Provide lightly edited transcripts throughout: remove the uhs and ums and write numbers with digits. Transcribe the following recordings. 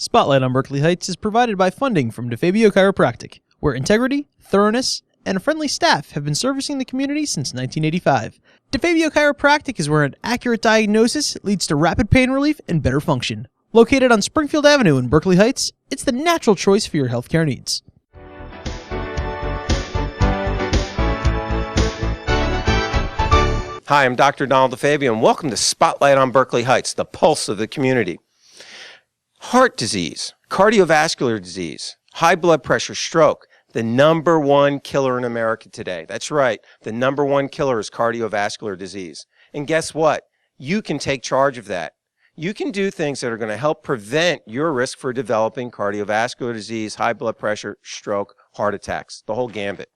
Spotlight on Berkeley Heights is provided by funding from DeFabio Chiropractic, where integrity, thoroughness, and a friendly staff have been servicing the community since 1985. DeFabio Chiropractic is where an accurate diagnosis leads to rapid pain relief and better function. Located on Springfield Avenue in Berkeley Heights, it's the natural choice for your healthcare needs. Hi, I'm Dr. Donald DeFabio, and welcome to Spotlight on Berkeley Heights, the pulse of the community. Heart disease, cardiovascular disease, high blood pressure, stroke, the number one killer in America today. That's right, the number one killer is cardiovascular disease. And guess what? You can take charge of that. You can do things that are going to help prevent your risk for developing cardiovascular disease, high blood pressure, stroke, heart attacks, the whole gambit.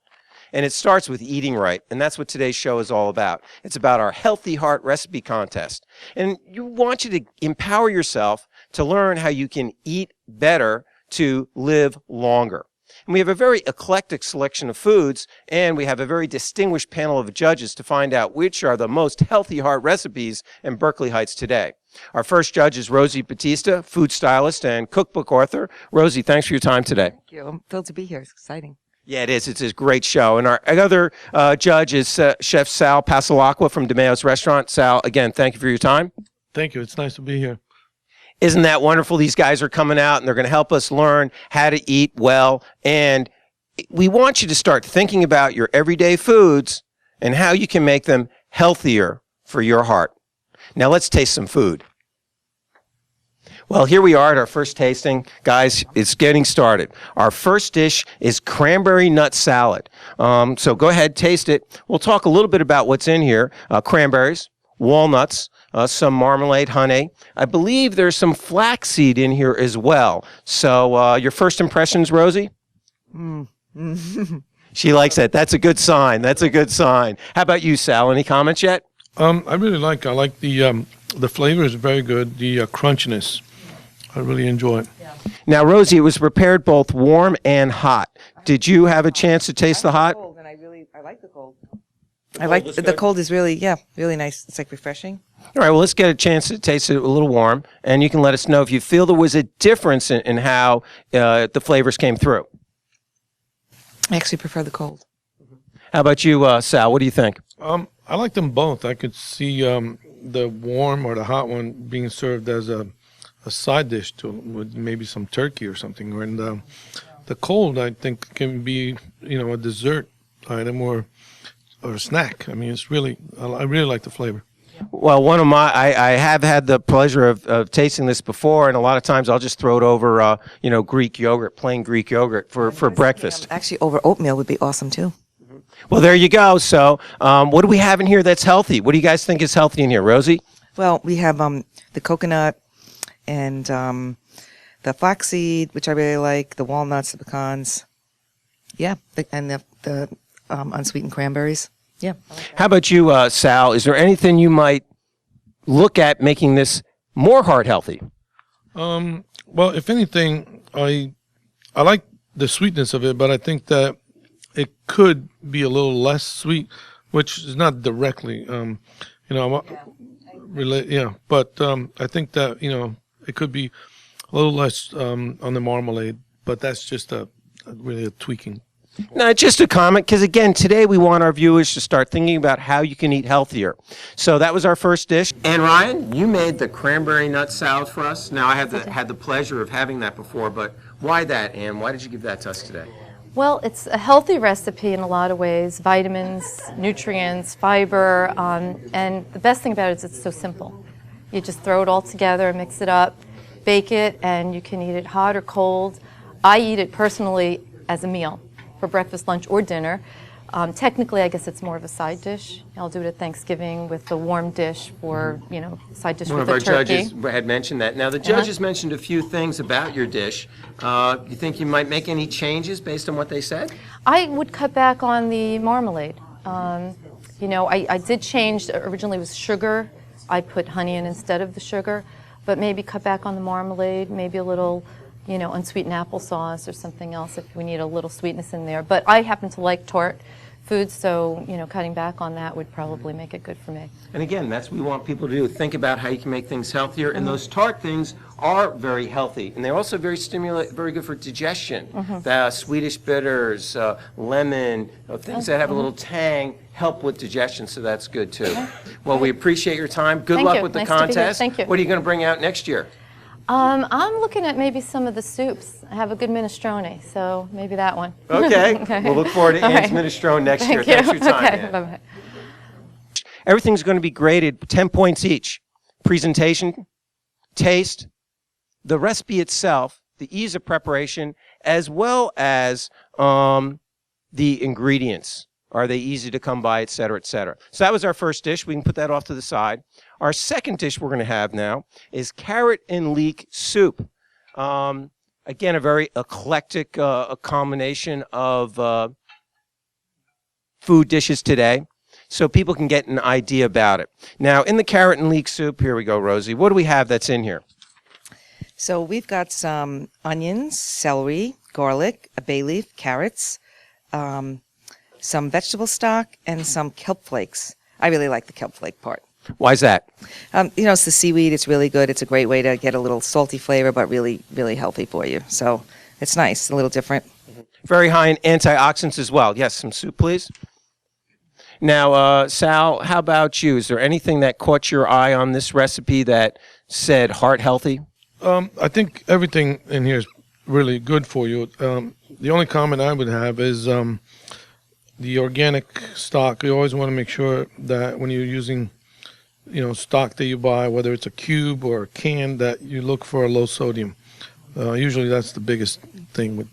And it starts with eating right, and that's what today's show is all about. It's about our Healthy Heart Recipe Contest. And we want you to empower yourself to learn how you can eat better to live longer. And we have a very eclectic selection of foods, and we have a very distinguished panel of judges to find out which are the most healthy heart recipes in Berkeley Heights today. Our first judge is Rosie Batista, food stylist and cookbook author. Rosie, thanks for your time today. Thank you. I'm thrilled to be here. It's exciting. Yeah, it is. It's a great show. And our other judge is Chef Sal Pasalacqua from DeMayo's Restaurant. Sal, again, thank you for your time. Thank you. It's nice to be here. Isn't that wonderful? These guys are coming out, and they're going to help us learn how to eat well. And we want you to start thinking about your everyday foods and how you can make them healthier for your heart. Now, let's taste some food. Well, here we are at our first tasting. Guys, it's getting started. Our first dish is cranberry nut salad. So go ahead, taste it. We'll talk a little bit about what's in here. Cranberries, walnuts, some marmalade, honey. I believe there's some flaxseed in here as well. So your first impressions, Rosie? She likes it. That's a good sign. That's a good sign. How about you, Sal? Any comments yet? I like the flavor is very good. The crunchiness, I really enjoy it. Yeah. Now, Rosie, it was prepared both warm and hot. Did you have a chance to taste the hot? Cold, and I like the cold. The cold is really nice. It's like refreshing. All right, well, let's get a chance to taste it a little warm, and you can let us know if you feel there was a difference in how the flavors came through. I actually prefer the cold. How about you, Sal? What do you think? I like them both. I could see the warm or the hot one being served as a side dish with maybe some turkey or something. And the cold, I think, can be a dessert item or a snack. I mean, I really like the flavor. Well, I have had the pleasure of tasting this before, and a lot of times I'll just throw it over, Greek yogurt, plain Greek yogurt for breakfast. Actually, over oatmeal would be awesome too. Well, there you go. So, what do we have in here that's healthy? What do you guys think is healthy in here, Rosie? Well, we have the coconut and the flaxseed, which I really like, the walnuts, the pecans. Yeah, and the unsweetened cranberries. Yeah. How about you, Sal? Is there anything you might look at making this more heart healthy? Well, if anything, I like the sweetness of it, but I think that it could be a little less sweet, which is not directly, but I think that, it could be a little less on the marmalade, but that's just really a tweaking. No, just a comment, because again, today we want our viewers to start thinking about how you can eat healthier. So that was our first dish. And Ryan, you made the cranberry nut salad for us. Now, I have had the pleasure of having that before, but why that, Ann? Why did you give that to us today? Well, it's a healthy recipe in a lot of ways, vitamins, nutrients, fiber, and the best thing about it is it's so simple. You just throw it all together, mix it up, bake it, and you can eat it hot or cold. I eat it personally as a meal for breakfast, lunch, or dinner. Technically, I guess it's more of a side dish. I'll do it at Thanksgiving with the warm dish for, side dish with the turkey. One of our judges had mentioned that. Now, the judges mentioned a few things about your dish. You think you might make any changes based on what they said? I would cut back on the marmalade. I did change. Originally it was sugar. I put honey in instead of the sugar, but maybe cut back on the marmalade, maybe a little unsweetened applesauce or something else if we need a little sweetness in there. But I happen to like tart foods, so cutting back on that would probably make it good for me. And again, that's what we want people to do. Think about how you can make things healthier. And those tart things are very healthy. And they're also very good for digestion. The Swedish bitters, lemon, things that have a little tang help with digestion, so that's good too. Well, we appreciate your time. Good luck with the contest. Thank you. What are you going to bring out next year? I'm looking at maybe some of the soups. I have a good minestrone, so maybe that one. Okay. We'll look forward to Ann's minestrone next year. Thanks for your time, Ann. Bye-bye. Everything's going to be graded 10 points each. Presentation, taste, the recipe itself, the ease of preparation, as well as the ingredients. Are they easy to come by, et cetera, et cetera. So that was our first dish. We can put that off to the side. Our second dish we're going to have now is carrot and leek soup. Again, a very eclectic a combination of food dishes today, so people can get an idea about it. Now, in the carrot and leek soup, here we go, Rosie. What do we have that's in here? So we've got some onions, celery, garlic, a bay leaf, carrots, some vegetable stock, and some kelp flakes. I really like the kelp flake part. Why is that? It's the seaweed. It's really good. It's a great way to get a little salty flavor, but really, really healthy for you. So it's nice, a little different. Very high in antioxidants as well. Yes, some soup, please. Now, Sal, how about you? Is there anything that caught your eye on this recipe that said heart healthy? I think everything in here is really good for you. The only comment I would have is the organic stock. You always want to make sure that when you're using stock that you buy, whether it's a cube or a can, that you look for a low sodium. Usually that's the biggest thing.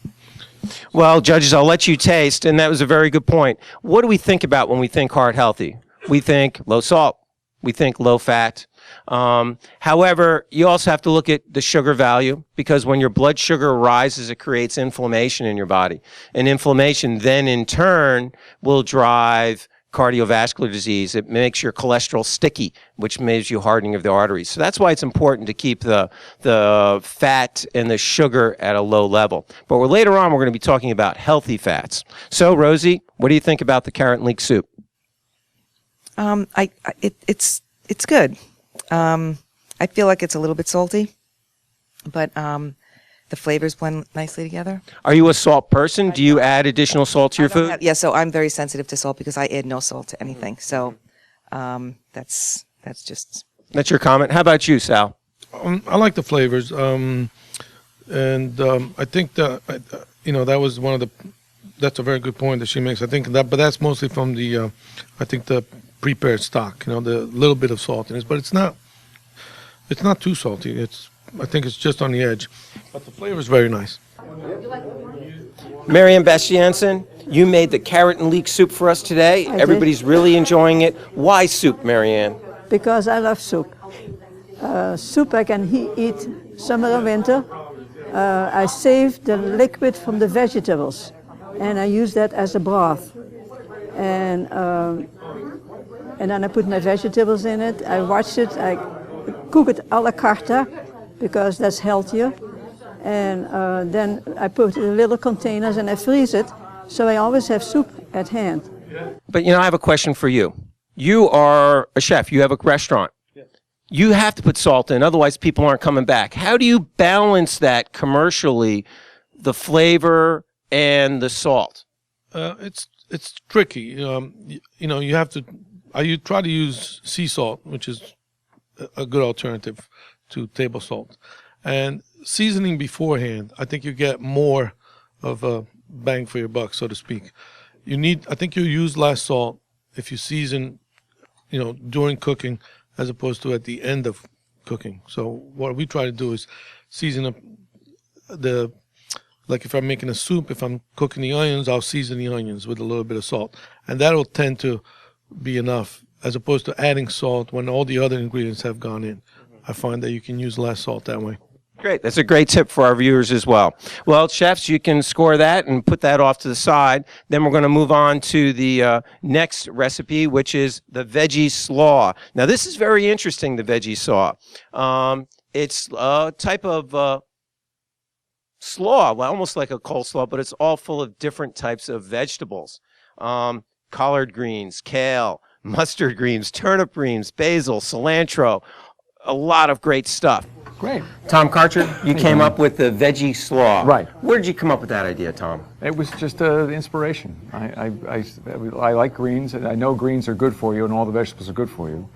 Well, judges, I'll let you taste, and that was a very good point. What do we think about when we think heart healthy? We think low salt. We think low fat. However, you also have to look at the sugar value, because when your blood sugar rises, it creates inflammation in your body. And inflammation then in turn will drive cardiovascular disease. It makes your cholesterol sticky, which makes you hardening of the arteries. So that's why it's important to keep the fat and the sugar at a low level. But later on, we're going to be talking about healthy fats. So, Rosie, what do you think about the carrot and leek soup? It's good. I feel like it's a little bit salty, but the flavors blend nicely together. Are you a salt person? Do you add additional salt to your food? Yeah, so I'm very sensitive to salt because I add no salt to anything. So that's just... That's your comment. How about you, Sal? I like the flavors, and I think that that was one of the. That's a very good point that she makes. I think that, but that's mostly from the, I think the prepared stock. The little bit of saltiness, but it's not too salty. I think it's just on the edge, but the flavor is very nice. Marianne Bastiansen, you made the carrot and leek soup for us today. Everybody's really enjoying it. Why soup, Marianne? Because I love soup. Soup I can eat summer and winter. I save the liquid from the vegetables, and I use that as a broth. And then I put my vegetables in it. I wash it. I cook it a la carte because that's healthier. And then I put it in little containers and I freeze it. So I always have soup at hand. But I have a question for you. You are a chef. You have a restaurant. Yes. You have to put salt in, otherwise people aren't coming back. How do you balance that commercially, the flavor and the salt? It's tricky. You have to. You try to use sea salt, which is a good alternative to table salt, and seasoning beforehand. I think you get more of a bang for your buck, so to speak. I think you use less salt if you season, during cooking, as opposed to at the end of cooking. So what we try to do is season up like if I'm making a soup, if I'm cooking the onions, I'll season the onions with a little bit of salt. And that'll tend to be enough, as opposed to adding salt when all the other ingredients have gone in. I find that you can use less salt that way. Great. That's a great tip for our viewers as well. Well, chefs, you can score that and put that off to the side. Then we're going to move on to the next recipe, which is the veggie slaw. Now, this is very interesting, the veggie slaw. It's a type of slaw, almost like a coleslaw, but it's all full of different types of vegetables. collard greens, kale, mustard greens, turnip greens, basil, cilantro, a lot of great stuff. Great. Tom Karcher, you came up with the veggie slaw. Right. Where did you come up with that idea, Tom? It was just the inspiration. I like greens, and I know greens are good for you, and all the vegetables are good for you.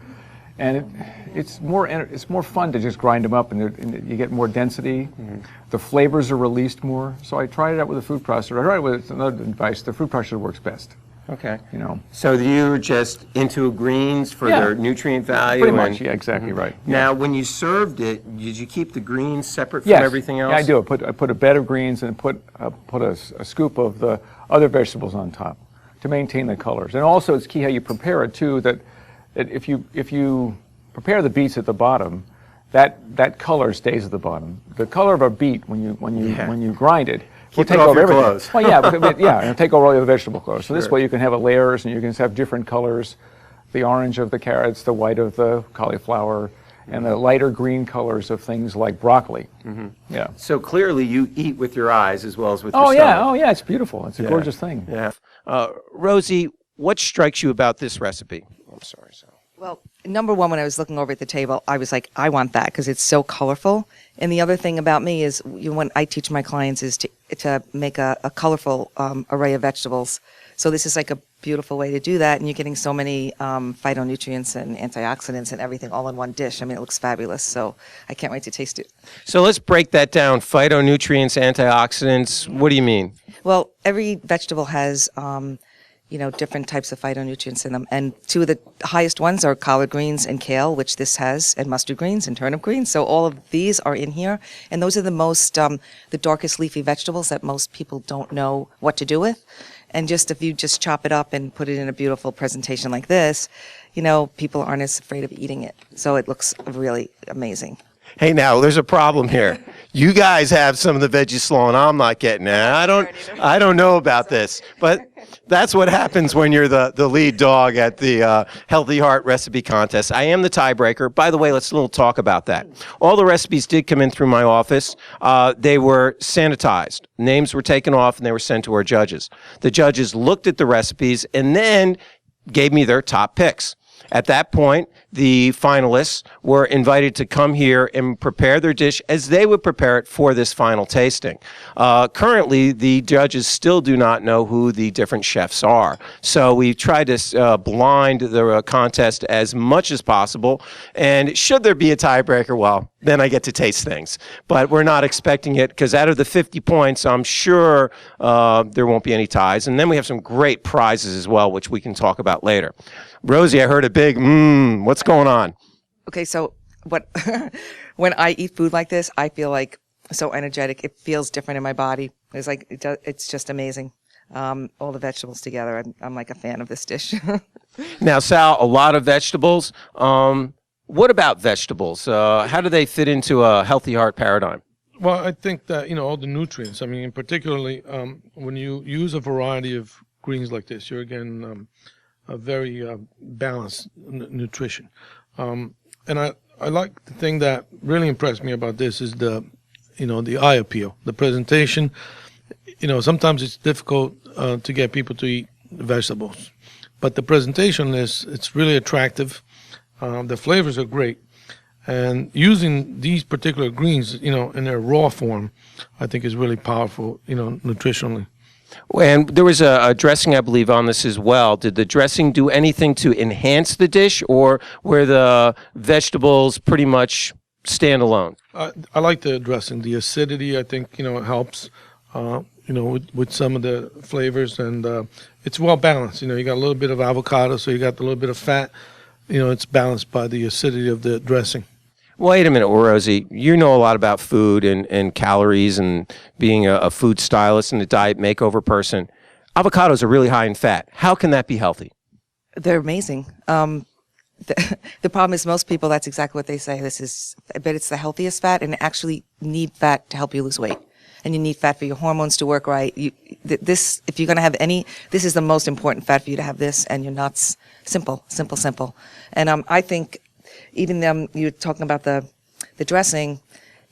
And it's more fun to just grind them up, and you get more density. Mm-hmm. The flavors are released more. So I tried it out with a food processor. I tried it with another device. The food processor works best. Okay. You know. So you're just into greens for their nutrient value? Pretty much, yeah, exactly right. Now, Yeah. when you served it, did you keep the greens separate from Yes. everything else? Yeah, I do. I put a bed of greens and put a scoop of the other vegetables on top to maintain the colors. And also, it's key how you prepare it too. That if you prepare the beets at the bottom, that color stays at the bottom. The color of a beet when you grind it. Will Keep it take off over your everything. clothes. Well, yeah, it'll take over all the other vegetable colors. So this Sure. way you can have layers, and you can have different colors: the orange of the carrots, the white of the cauliflower, and the lighter green colors of things like broccoli. Mm-hmm. Yeah. So clearly, you eat with your eyes as well as with your Oh stomach. yeah, it's beautiful. It's a gorgeous thing. Yeah. Rosie, what strikes you about this recipe? I'm sorry, Sal. Well, number one, when I was looking over at the table, I was like, I want that because it's so colorful. And the other thing about me is when I teach my clients is to make a colorful array of vegetables. So this is like a beautiful way to do that. And you're getting so many phytonutrients and antioxidants and everything all in one dish. I mean, it looks fabulous. So I can't wait to taste it. So let's break that down. Phytonutrients, antioxidants, what do you mean? Well, every vegetable has different types of phytonutrients in them. And two of the highest ones are collard greens and kale, which this has, and mustard greens and turnip greens. So all of these are in here. And those are the most, the darkest leafy vegetables that most people don't know what to do with. And if you just chop it up and put it in a beautiful presentation like this, people aren't as afraid of eating it. So it looks really amazing. Hey, now there's a problem here. You guys have some of the veggie slaw, and I'm not getting it. I don't know about this, but that's what happens when you're the lead dog at the Healthy Heart Recipe Contest. I am the tiebreaker. By the way, let's talk about that. All the recipes did come in through my office. They were sanitized. Names were taken off, and they were sent to our judges. The judges looked at the recipes and then gave me their top picks. At that point, the finalists were invited to come here and prepare their dish as they would prepare it for this final tasting. Currently, the judges still do not know who the different chefs are. So we tried to blind the contest as much as possible. And should there be a tiebreaker, well, then I get to taste things. But we're not expecting it because out of the 50 points, I'm sure there won't be any ties. And then we have some great prizes as well, which we can talk about later. Rosie, I heard a big what's going on? Okay, so when I eat food like this, I feel like so energetic. It feels different in my body. It's just amazing. All the vegetables together. I'm like a fan of this dish. Now, Sal, a lot of vegetables. What about vegetables? How do they fit into a healthy heart paradigm? Well, I think that, all the nutrients, particularly when you use a variety of greens like this, you're getting a very balanced nutrition. And I like the thing that really impressed me about this is the eye appeal, the presentation. Sometimes it's difficult to get people to eat vegetables, but the presentation it's really attractive. The flavors are great. And using these particular greens, in their raw form, I think is really powerful, nutritionally. And there was a dressing, I believe, on this as well. Did the dressing do anything to enhance the dish, or were the vegetables pretty much stand alone? I like the dressing. The acidity, I think, helps, with some of the flavors. And it's well balanced. You got a little bit of avocado, so you got a little bit of fat. It's balanced by the acidity of the dressing. Wait a minute, Rosie. You know a lot about food and calories and being a food stylist and a diet makeover person. Avocados are really high in fat. How can that be healthy? They're amazing. The problem is most people, that's exactly what they say. But it's the healthiest fat, and actually need fat to help you lose weight. And you need fat for your hormones to work right. If you're going to have this is the most important fat for you to have this, and your nuts. Simple. And I think even you're talking about the dressing,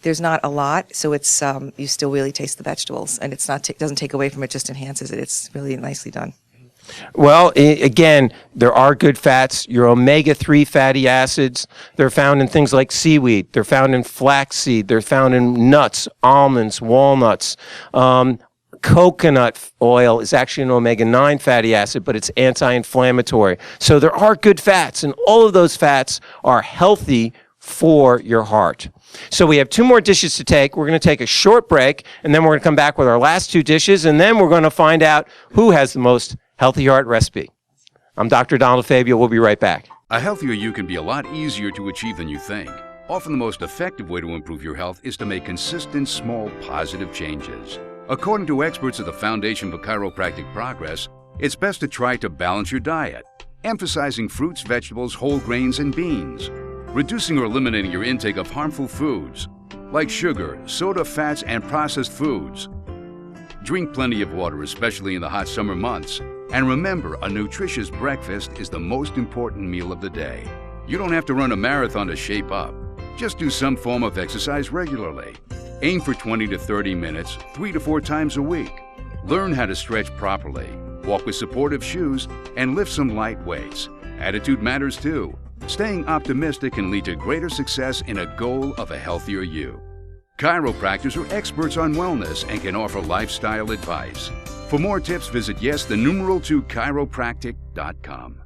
there's not a lot, so it's you still really taste the vegetables, and it's not doesn't take away from it, just enhances it. It's really nicely done. Well, again, there are good fats. Your omega-3 fatty acids, they're found in things like seaweed. They're found in flaxseed. They're found in nuts, almonds, walnuts. Coconut oil is actually an omega-9 fatty acid, but it's anti-inflammatory. So there are good fats, and all of those fats are healthy for your heart. So we have 2 more dishes to take. We're going to take a short break, and then we're going to come back with our last 2 dishes, and then we're going to find out who has the most healthy heart recipe. I'm Dr. Donald Fabio. We'll be right back. A healthier you can be a lot easier to achieve than you think. Often the most effective way to improve your health is to make consistent, small, positive changes. According to experts at the Foundation for Chiropractic Progress, it's best to try to balance your diet, emphasizing fruits, vegetables, whole grains, and beans. Reducing or eliminating your intake of harmful foods, like sugar, soda, fats, and processed foods. Drink plenty of water, especially in the hot summer months. And remember, a nutritious breakfast is the most important meal of the day. You don't have to run a marathon to shape up. Just do some form of exercise regularly. Aim for 20 to 30 minutes, 3 to 4 times a week. Learn how to stretch properly, walk with supportive shoes, and lift some light weights. Attitude matters too. Staying optimistic can lead to greater success in a goal of a healthier you. Chiropractors are experts on wellness and can offer lifestyle advice. For more tips, visit yes2chiropractic.com.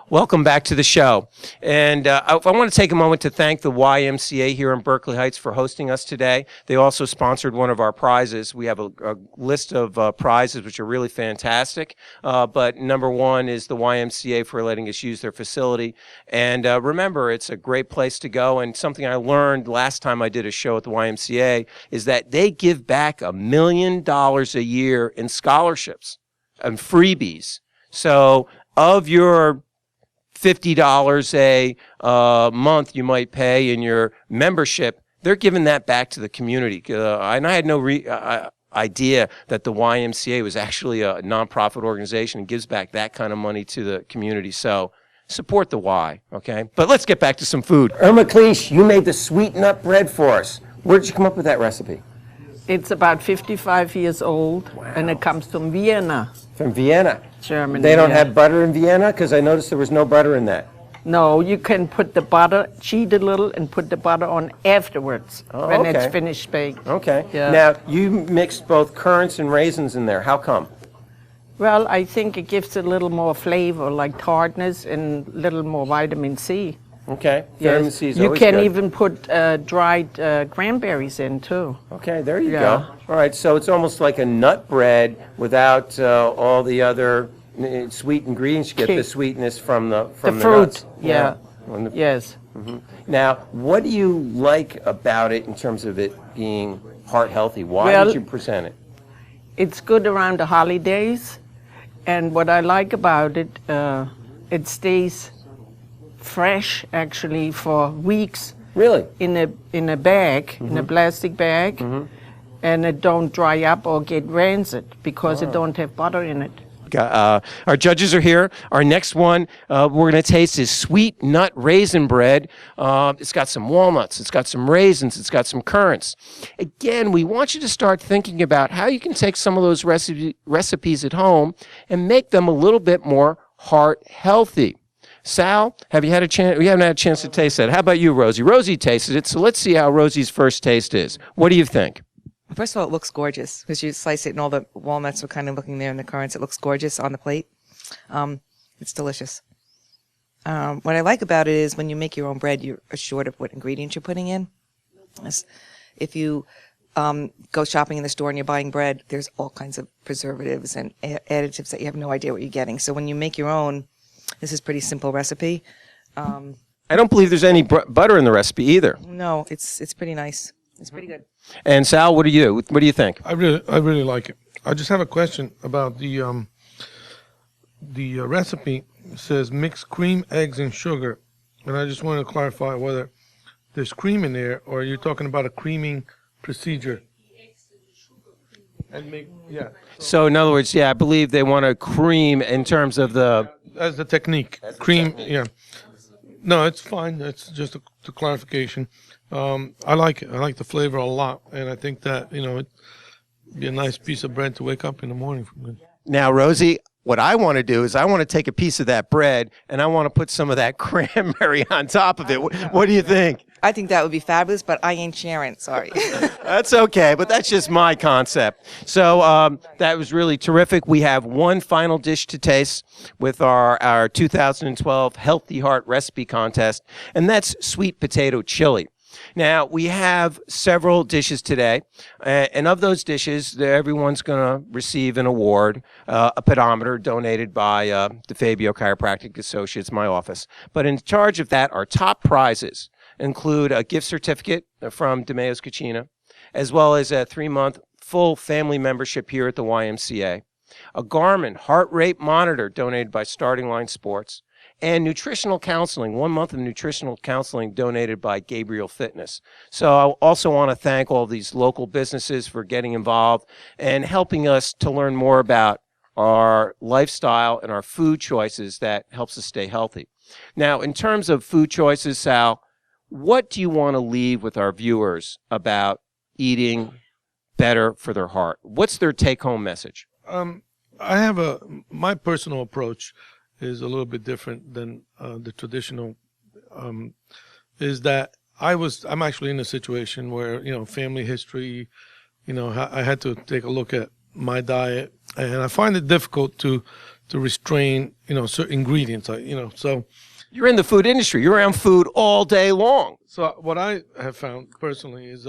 Welcome back to the show. And I want to take a moment to thank the YMCA here in Berkeley Heights for hosting us today. They also sponsored one of our prizes. We have a list of prizes which are really fantastic. But number 1 is the YMCA for letting us use their facility. And remember, it's a great place to go. And something I learned last time I did a show at the YMCA is that they give back $1 million a year in scholarships and freebies. So of your $50 a month you might pay in your membership, they're giving that back to the community. And I had no idea that the YMCA was actually a nonprofit organization and gives back that kind of money to the community. So support the Y, okay? But let's get back to some food. Irma Cleesh, you made the sweet nut bread for us. Where did you come up with that recipe? It's about 55 years old, and it comes from Vienna, From Vienna. Germany. They don't yeah. have butter in Vienna? Because I noticed there was no butter in that. No, you can put the butter, cheat a little, and put the butter on afterwards when okay. it's finished baked. Okay. Yeah. Now, you mixed both currants and raisins in there. How come? Well, I think it gives a little more flavor, like tartness and a little more vitamin C. Okay. Vitamin C is You always can good. even put dried cranberries in, too. Okay, there you Yeah. go. All right, so it's almost like a nut bread without all the other sweet ingredients. You get the sweetness from the fruit, nuts. yeah. Yes. Now, what do you like about it in terms of it being heart healthy? Why Well, did you present it? It's good around the holidays, and what I like about it, it stays fresh actually for weeks Really? in a bag, in a plastic bag, and it don't dry up or get rancid because it don't have butter in it. Our judges are here. Our next one we're going to taste is sweet nut raisin bread. It's got some walnuts. It's got some raisins. It's got some currants. Again, we want you to start thinking about how you can take some of those recipes at home and make them a little bit more heart healthy. Sal, have you had a chance? We haven't had a chance to taste that. How about you, Rosie? Rosie tasted it, so let's see how Rosie's first taste is. What do you think? First of all, it looks gorgeous because you slice it and all the walnuts are kind of looking there in the currants. It looks gorgeous on the plate. It's delicious. What I like about it is when you make your own bread, you're assured of what ingredients you're putting in. If you go shopping in the store and you're buying bread, there's all kinds of preservatives and additives that you have no idea what you're getting. So when you make your own, this is a pretty simple recipe. I don't believe there's any butter in the recipe either. No, it's pretty nice. It's pretty good. And Sal, what do you think? I really like it. I just have a question about the recipe. It says mix cream, eggs, and sugar, and I just want to clarify whether there's cream in there or you're talking about a creaming procedure. And So in other words, I believe they want to cream in terms of the... As the technique. Cream, yeah. No, it's fine. It's just a clarification. I like it. I like the flavor a lot, and I think that be a nice piece of bread to wake up in the morning with. Now, Rosie, what I want to do is I want to take a piece of that bread and I want to put some of that cranberry on top of it. What do you think? I think that would be fabulous, but I ain't sharing. Sorry. That's okay, but that's just my concept. So that was really terrific. We have one final dish to taste with our 2012 Healthy Heart Recipe Contest, and that's sweet potato chili. Now, we have several dishes today, and of those dishes, everyone's going to receive an award, a pedometer donated by DeFabio Chiropractic Associates, my office. But in charge of that, our top prizes include a gift certificate from DeMeo's Cucina, as well as a 3-month full family membership here at the YMCA, a Garmin heart rate monitor donated by Starting Line Sports, and nutritional counseling, 1 month of nutritional counseling donated by Gabriel Fitness. So I also want to thank all these local businesses for getting involved and helping us to learn more about our lifestyle and our food choices that helps us stay healthy. Now, in terms of food choices, Sal, what do you want to leave with our viewers about eating better for their heart? What's their take-home message? I have my personal approach is a little bit different than the traditional, is that I'm actually in a situation where, family history, I had to take a look at my diet, and I find it difficult to restrain, certain ingredients, so. You're in the food industry. You're around food all day long. So what I have found personally is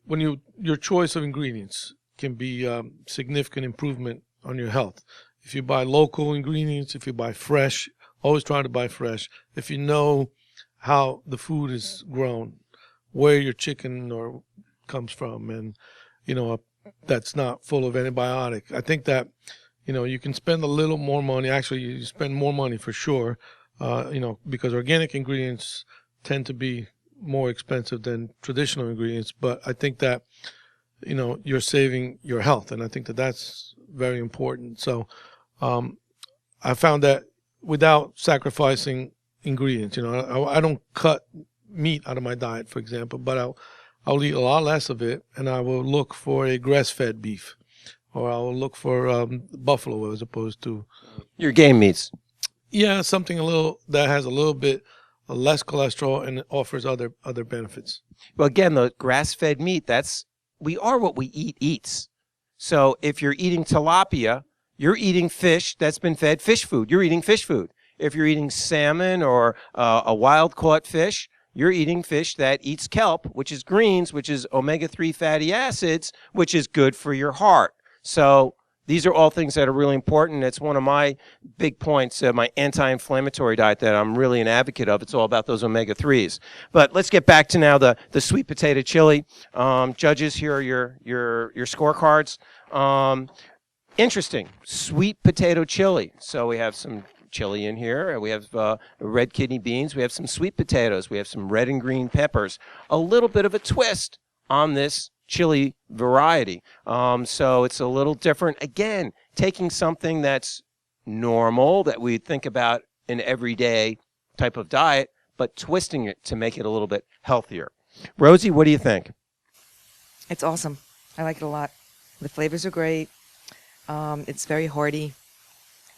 when your choice of ingredients can be significant improvement on your health. If you buy local ingredients, if you buy fresh, always try to buy fresh. If you know how the food is grown, where your chicken comes from, and that's not full of antibiotic. I think that you can spend a little more money. Actually, you spend more money for sure. Because organic ingredients tend to be more expensive than traditional ingredients. But I think that you're saving your health, and I think that that's very important. So I found that without sacrificing ingredients, I don't cut meat out of my diet, for example, but I'll eat a lot less of it, and I will look for a grass-fed beef, or I'll look for buffalo as opposed to your game meats. Yeah, something that has a little bit less cholesterol and offers other benefits. Well, again, the grass-fed meat, we are what we eat eats. So if you're eating tilapia, you're eating fish that's been fed fish food. You're eating fish food. If you're eating salmon or a wild-caught fish, you're eating fish that eats kelp, which is greens, which is omega-3 fatty acids, which is good for your heart. So these are all things that are really important. It's one of my big points, my anti-inflammatory diet that I'm really an advocate of. It's all about those omega-3s. But let's get back to now the sweet potato chili. Judges, here are your scorecards. Interesting, sweet potato chili. So we have some chili in here. We have red kidney beans. We have some sweet potatoes. We have some red and green peppers. A little bit of a twist on this chili variety. So it's a little different. Again, taking something that's normal that we think about an everyday type of diet, but twisting it to make it a little bit healthier. Rosie, what do you think? It's awesome. I like it a lot. The flavors are great. It's very hearty,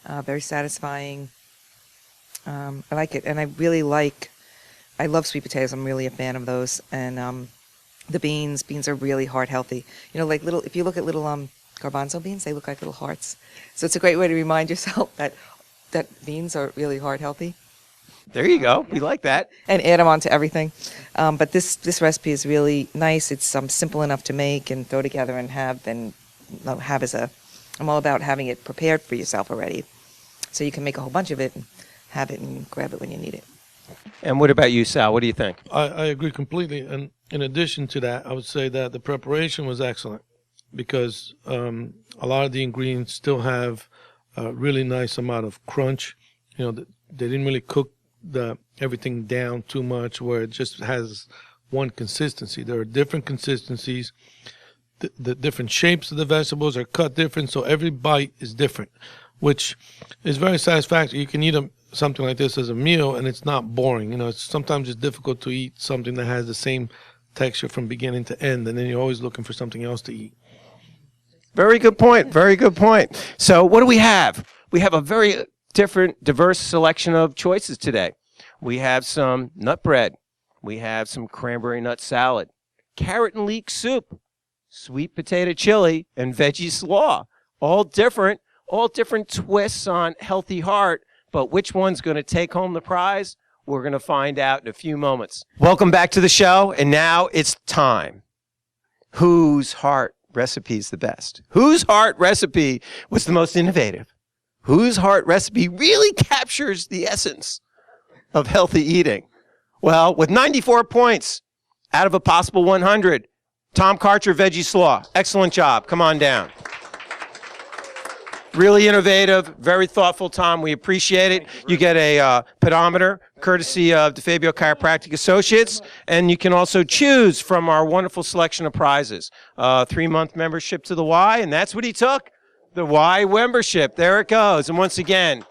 very satisfying. I like it. And I love sweet potatoes. I'm really a fan of those. And the beans are really heart healthy. If you look at little garbanzo beans, they look like little hearts. So it's a great way to remind yourself that beans are really heart healthy. There you go. We like that. And add them onto everything. But this recipe is really nice. It's simple enough to make and throw together and have I'm all about having it prepared for yourself already. So you can make a whole bunch of it and have it and grab it when you need it. And what about you, Sal? What do you think? I agree completely. And in addition to that, I would say that the preparation was excellent because a lot of the ingredients still have a really nice amount of crunch. They didn't really cook everything down too much where it just has one consistency. There are different consistencies. The different shapes of the vegetables are cut different, so every bite is different, which is very satisfactory. You can eat something like this as a meal, and it's not boring. Sometimes it's difficult to eat something that has the same texture from beginning to end, and then you're always looking for something else to eat. Very good point. Very good point. So what do we have? We have a very different, diverse selection of choices today. We have some nut bread. We have some cranberry nut salad, carrot and leek soup, sweet potato chili, and veggie slaw. All different twists on Healthy Heart. But which one's going to take home the prize? We're going to find out in a few moments. Welcome back to the show, and now it's time. Whose heart recipe is the best? Whose heart recipe was the most innovative? Whose heart recipe really captures the essence of healthy eating? Well, with 94 points out of a possible 100, Tom Karcher, Veggie Slaw. Excellent job. Come on down. Really innovative, very thoughtful, Tom. We appreciate it. You get a pedometer, courtesy of DeFabio Chiropractic Associates, and you can also choose from our wonderful selection of prizes. 3-month membership to the Y, and that's what he took, the Y membership. There it goes. And once again,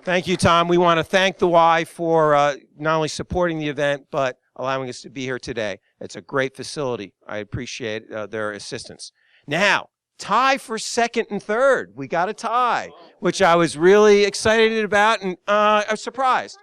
thank you, Tom. We want to thank the Y for not only supporting the event, but allowing us to be here today. It's a great facility. I appreciate their assistance. Now, tie for second and third. We got a tie, which I was really excited about, and I was surprised.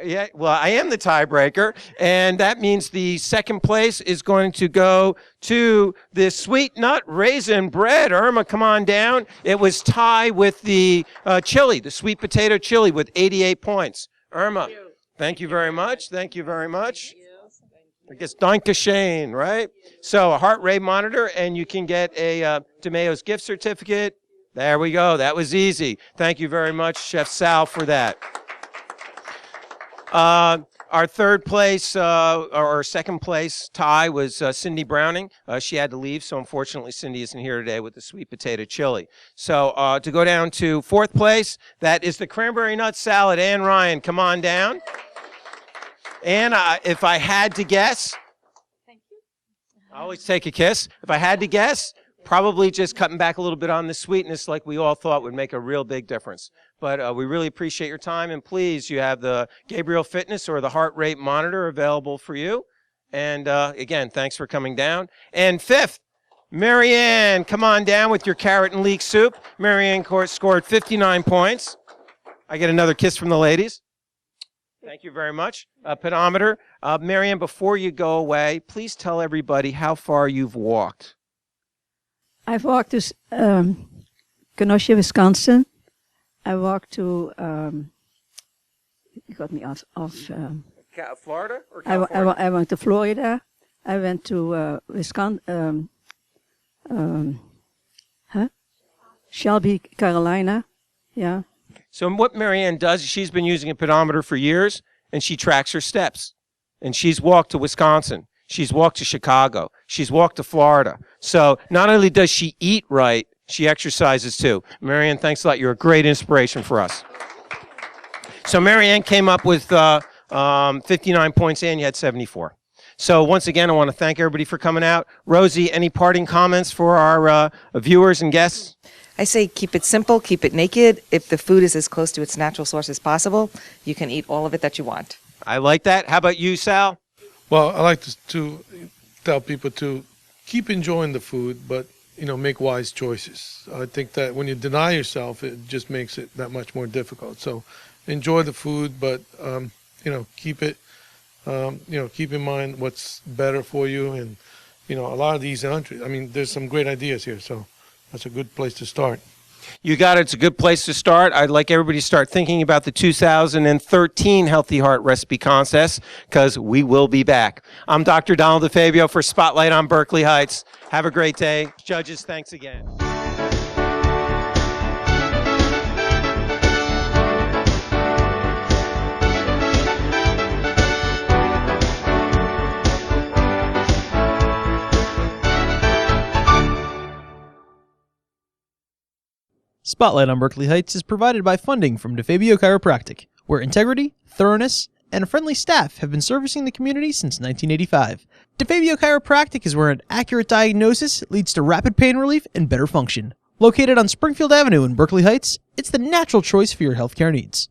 Yeah, well, I am the tiebreaker, and that means the second place is going to go to the sweet nut raisin bread. Irma, come on down. It was tie with the chili, the sweet potato chili, with 88 points. Irma, thank you very much. Thank you very much. I guess Danke Shane, right? So a heart rate monitor, and you can get a DeMayo's gift certificate. There we go. That was easy. Thank you very much, Chef Sal, for that. Our third place, or second place tie was Cindy Browning. She had to leave, so unfortunately Cindy isn't here today with the sweet potato chili. So to go down to fourth place, that is the cranberry nut salad. Ann Ryan, come on down. And if I had to guess, thank you. I always take a kiss. If I had to guess, probably just cutting back a little bit on the sweetness like we all thought would make a real big difference. But we really appreciate your time. And please, you have the Gabriel Fitness or the heart rate monitor available for you. And again, thanks for coming down. And fifth, Marianne, come on down with your carrot and leek soup. Marianne scored 59 points. I get another kiss from the ladies. Thank you very much. Pedometer. Marianne, before you go away, please tell everybody how far you've walked. I've walked to Kenosha, Wisconsin. I walked to, you got me off Florida or California? I went to Florida. I went to Wisconsin, Shelby, Carolina. Yeah. So what Marianne does is she's been using a pedometer for years, and she tracks her steps. And she's walked to Wisconsin. She's walked to Chicago. She's walked to Florida. So not only does she eat right, she exercises too. Marianne, thanks a lot. You're a great inspiration for us. So Marianne came up with 59 points, and you had 74. So once again, I want to thank everybody for coming out. Rosie, any parting comments for our viewers and guests? I say keep it simple, keep it naked. If the food is as close to its natural source as possible, you can eat all of it that you want. I like that. How about you, Sal? Well, I like to tell people to keep enjoying the food, but make wise choices. I think that when you deny yourself, it just makes it that much more difficult. So enjoy the food, but keep it. Keep in mind what's better for you, and a lot of these entries. I mean, there's some great ideas here, so that's a good place to start. You got it. It's a good place to start. I'd like everybody to start thinking about the 2013 Healthy Heart Recipe Contest, because we will be back. I'm Dr. Donald DeFabio for Spotlight on Berkeley Heights. Have a great day. Judges, thanks again. Spotlight on Berkeley Heights is provided by funding from DeFabio Chiropractic, where integrity, thoroughness, and a friendly staff have been servicing the community since 1985. DeFabio Chiropractic is where an accurate diagnosis leads to rapid pain relief and better function. Located on Springfield Avenue in Berkeley Heights, it's the natural choice for your healthcare needs.